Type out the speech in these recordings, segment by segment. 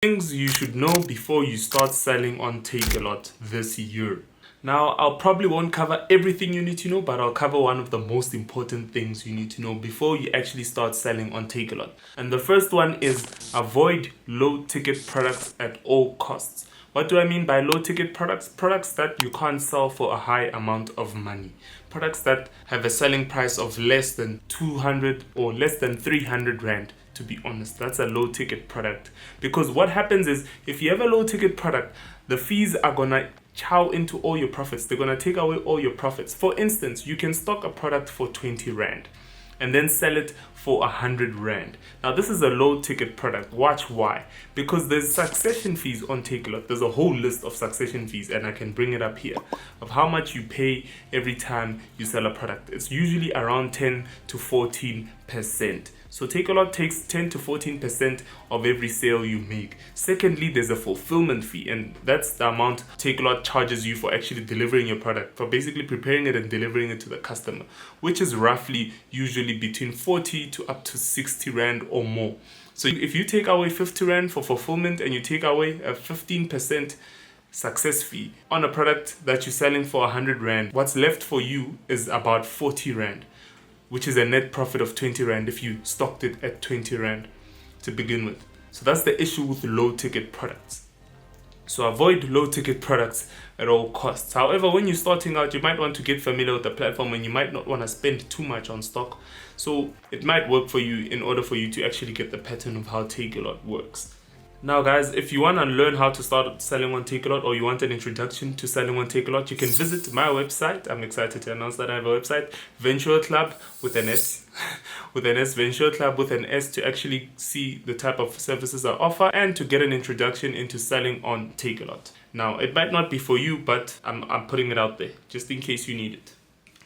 Things you should know before you start selling on Takealot this year. Now, I'll probably won't cover everything you need to know, but I'll cover one of the most important things you need to know before you actually start selling on Takealot. And the first one is avoid low ticket products at all costs. What do I mean by low ticket products? Products that you can't sell for a high amount of money. Products that have a selling price of less than 200 or less than 300 Rand. To be honest, that's a low ticket product, because what happens is if you have a low ticket product, the fees are gonna chow into all your profits. They're gonna take away all your profits. For instance, you can stock a product for 20 Rand and then sell it for 100 Rand. Now this is a low ticket product. Watch why. Because there's succession fees on Takealot. There's a whole list of succession fees, and I can bring it up here, of how much you pay every time you sell a product. It's usually around 10 to 14%. So Takealot takes 10 to 14% of every sale you make. Secondly, there's a fulfillment fee, and that's the amount Takealot charges you for actually delivering your product, for basically preparing it and delivering it to the customer, which is roughly usually between 40 to up to 60 Rand or more. So if you take away 50 Rand for fulfillment and you take away a 15% success fee on a product that you're selling for 100 Rand, what's left for you is about 40 Rand, which is a net profit of 20 Rand if you stocked it at 20 Rand to begin with. So that's the issue with low ticket products. So avoid low ticket products at all costs. However, when you're starting out, you might want to get familiar with the platform and you might not want to spend too much on stock. So it might work for you in order for you to actually get the pattern of how Takealot works. Now guys, if you want to learn how to start selling on Takealot, or you want an introduction to selling on Takealot, you can visit my website. I'm excited to announce that I have a website, Venture Club with an S, Venture Club with an S, to actually see the type of services I offer and to get an introduction into selling on Takealot. Now, it might not be for you, but I'm putting it out there just in case you need it.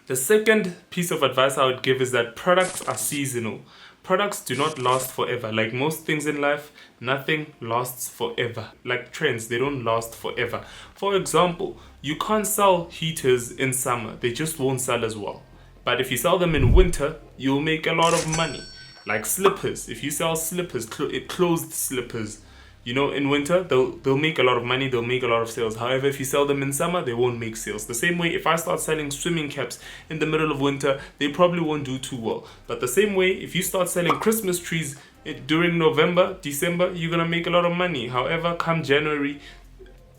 The second piece of advice I would give is that products are seasonal. Products do not last forever. Like most things in life, nothing lasts forever. Like trends, they don't last forever. For example, you can't sell heaters in summer. They just won't sell as well. But if you sell them in winter, you'll make a lot of money. Like slippers. If you sell slippers, closed slippers, in winter, they'll make a lot of money, they'll make a lot of sales. However, if you sell them in summer, they won't make sales. The same way, if I start selling swimming caps in the middle of winter, they probably won't do too well. But the same way, if you start selling Christmas trees during November, December, you're going to make a lot of money. However, come January,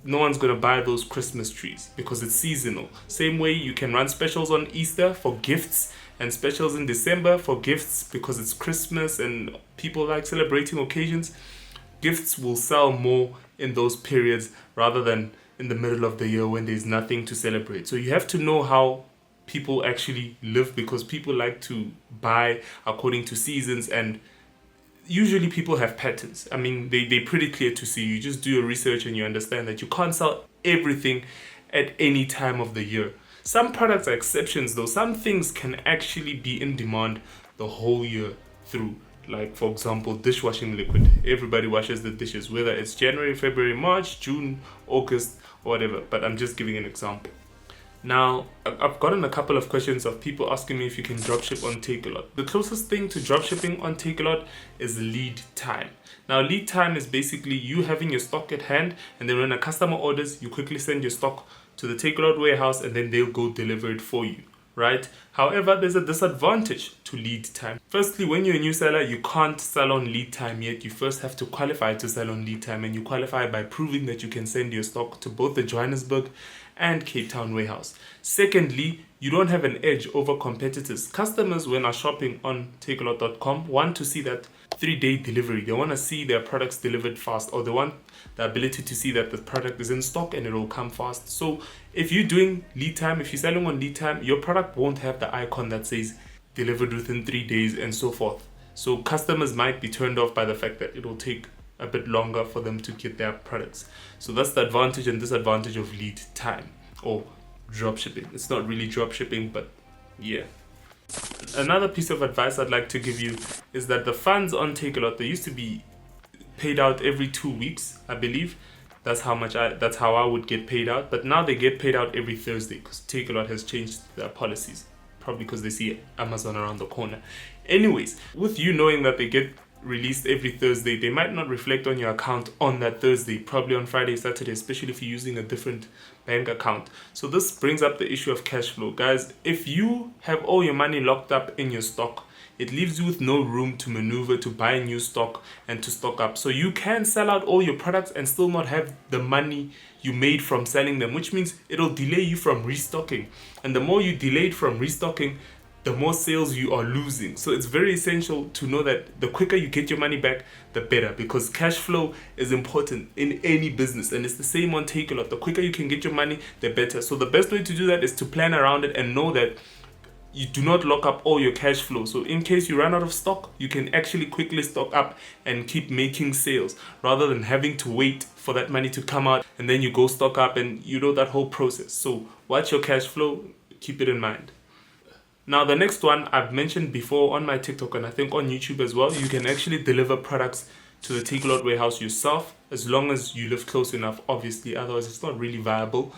no one's going to buy those Christmas trees because it's seasonal. Same way, you can run specials on Easter for gifts and specials in December for gifts because it's Christmas and people like celebrating occasions. Gifts will sell more in those periods rather than in the middle of the year when there's nothing to celebrate. So you have to know how people actually live, because people like to buy according to seasons, and usually people have patterns. I mean, they're pretty clear to see. You just do your research and you understand that you can't sell everything at any time of the year. Some products are exceptions though. Some things can actually be in demand the whole year through. Like, for example, dishwashing liquid. Everybody washes the dishes, whether it's January, February, March, June, August, or whatever. But I'm just giving an example. Now, I've gotten a couple of questions of people asking me if you can dropship on Takealot. The closest thing to dropshipping on Takealot is lead time. Now, lead time is basically you having your stock at hand, and then when a customer orders, you quickly send your stock to the Takealot warehouse, and then they'll go deliver it for you. Right? However, there's a disadvantage to lead time. Firstly, when you're a new seller, you can't sell on lead time yet. You first have to qualify to sell on lead time, and you qualify by proving that you can send your stock to both the Johannesburg and Cape Town warehouse. Secondly, you don't have an edge over competitors. Customers, when are shopping on Takealot.com, want to see that 3-day delivery. They want to see their products delivered fast, or they want the ability to see that the product is in stock and it will come fast. So if you're doing lead time, if you're selling on lead time, your product won't have the icon that says delivered within 3 days and so forth. So customers might be turned off by the fact that it will take a bit longer for them to get their products. So that's the advantage and disadvantage of lead time or dropshipping. It's not really dropshipping, but yeah. Another piece of advice I'd like to give you is that the funds on Takealot, they used to be paid out every 2 weeks, I believe. That's how I would get paid out. But now they get paid out every Thursday because Takealot has changed their policies. Probably because they see Amazon around the corner. Anyways, with you knowing that they get released every Thursday, they might not reflect on your account on that Thursday, probably on Friday, Saturday, especially if you're using a different bank account. So this brings up the issue of cash flow. Guys, if you have all your money locked up in your stock, it leaves you with no room to maneuver, to buy new stock and to stock up. So you can sell out all your products and still not have the money you made from selling them, which means it'll delay you from restocking. And the more you delayed from restocking, the more sales you are losing. So it's very essential to know that the quicker you get your money back, the better, because cash flow is important in any business, and it's the same on Takealot. The quicker you can get your money, the better. So the best way to do that is to plan around it and know that you do not lock up all your cash flow. So in case you run out of stock, you can actually quickly stock up and keep making sales rather than having to wait for that money to come out and then you go stock up, and you know that whole process. So watch your cash flow, keep it in mind. Now the next one I've mentioned before on my TikTok and I think on YouTube as well. You can actually deliver products to the Takealot warehouse yourself, as long as you live close enough, obviously, otherwise it's not really viable,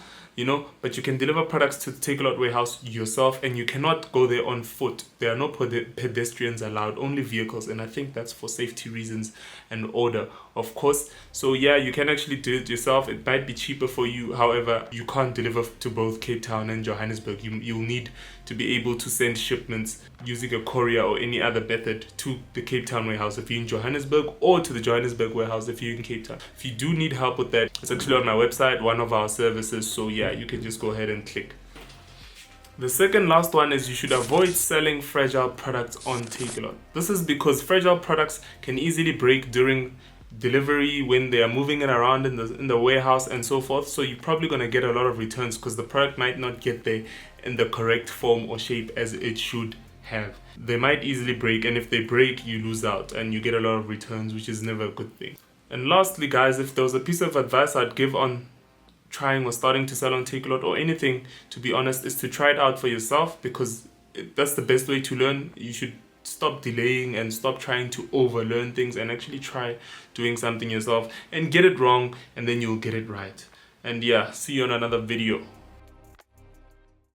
but you can deliver products to the Takealot warehouse yourself, and you cannot go there on foot. There are no pedestrians allowed, only vehicles, and I think that's for safety reasons and order, of course. So yeah, you can actually do it yourself. It might be cheaper for you, however, you can't deliver to both Cape Town and Johannesburg. You'll need to be able to send shipments using a courier or any other method to the Cape Town warehouse if you're in Johannesburg, or to the Johannesburg warehouse if you're in Cape Town. If you do need help with that, it's actually on my website, one of our services. So yeah, you can just go ahead and click. The second last one is you should avoid selling fragile products on Takealot. This is because fragile products can easily break during delivery when they are moving it around in the warehouse and so forth. So you're probably going to get a lot of returns because the product might not get there in the correct form or shape as it should have. They might easily break, and if they break, you lose out and you get a lot of returns, which is never a good thing. And lastly, guys, if there was a piece of advice I'd give on trying or starting to sell on Takealot or anything, to be honest, is to try it out for yourself, because that's the best way to learn. You should stop delaying and stop trying to overlearn things and actually try doing something yourself and get it wrong, and then you'll get it right. And yeah, see you on another video.